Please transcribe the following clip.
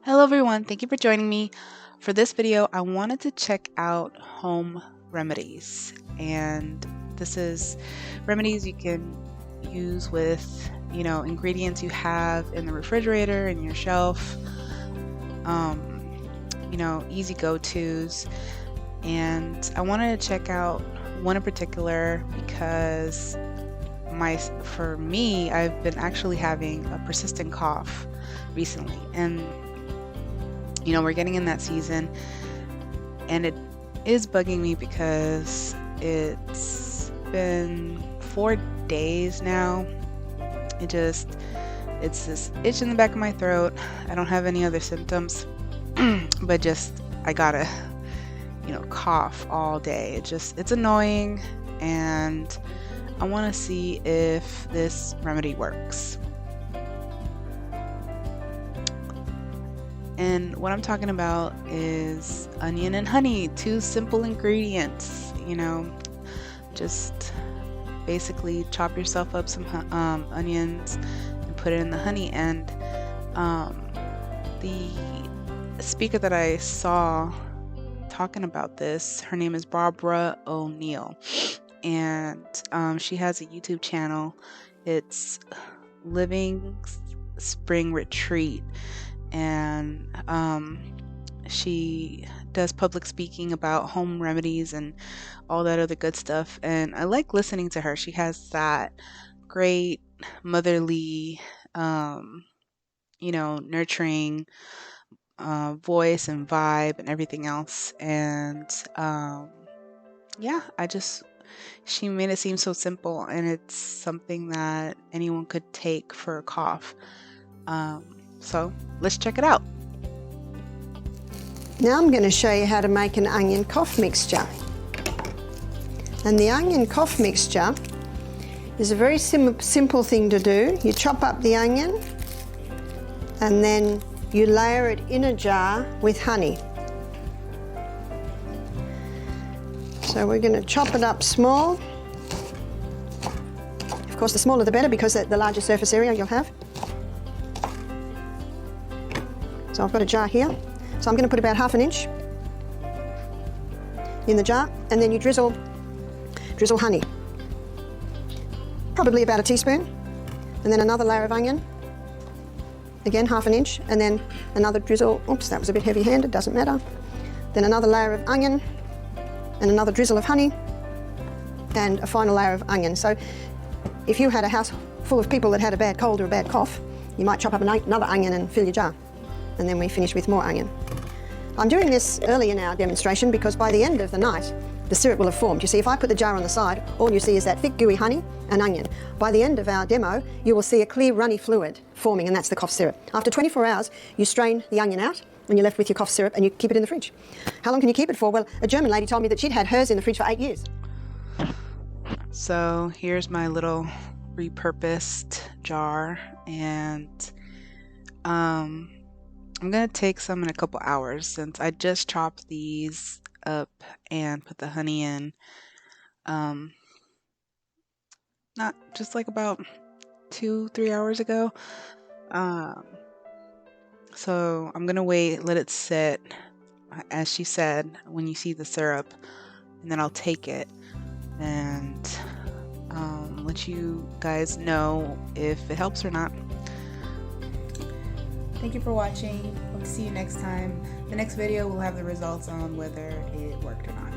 Hello everyone, thank you for joining me. For this video, I wanted to check out home remedies. And this is remedies you can use with, ingredients you have in the refrigerator, in your shelf, easy go-tos. And I wanted to check out one in particular because for me, I've been actually having a persistent cough recently. And we're getting in that season, and it is bugging me because it's been 4 days now. It's this itch in the back of my throat. I don't have any other symptoms, but I gotta, cough all day. It's annoying, and I want to see if this remedy works. And what I'm talking about is onion and honey, two simple ingredients. Just basically chop yourself up some onions and put it in the honey. And the speaker that I saw talking about this, her name is Barbara O'Neill, and she has a YouTube channel. It's Living Spring Retreat. And she does public speaking about home remedies and all that other good stuff, and I like listening to her. She has that great motherly nurturing voice and vibe and everything else. And she made it seem so simple, and it's something that anyone could take for a cough. So let's check it out. Now I'm going to show you how to make an onion cough mixture. And the onion cough mixture is a very simple thing to do. You chop up the onion and then you layer it in a jar with honey. So we're going to chop it up small. Of course, the smaller the better, because the larger surface area you'll have. So I've got a jar here, so I'm going to put about 1/2 inch in the jar, and then you drizzle honey, probably about a teaspoon, and then another layer of onion, again 1/2 inch, and then another drizzle. Oops, that was a bit heavy-handed, doesn't matter. Then another layer of onion, and another drizzle of honey, and a final layer of onion. So if you had a house full of people that had a bad cold or a bad cough, you might chop up another onion and fill your jar. And then we finish with more onion. I'm doing this early in our demonstration because by the end of the night, the syrup will have formed. You see, if I put the jar on the side, all you see is that thick, gooey honey and onion. By the end of our demo, you will see a clear, runny fluid forming, and that's the cough syrup. After 24 hours, you strain the onion out, and you're left with your cough syrup, and you keep it in the fridge. How long can you keep it for? Well, a German lady told me that she'd had hers in the fridge for 8 years. So here's my little repurposed jar, and I'm going to take some in a couple hours since I just chopped these up and put the honey in. Not just like about 2-3 hours ago. So I'm going to wait, let it sit, as she said, when you see the syrup, and then I'll take it and let you guys know if it helps or not. Thank you for watching. Hope to see you next time. The next video will have the results on whether it worked or not.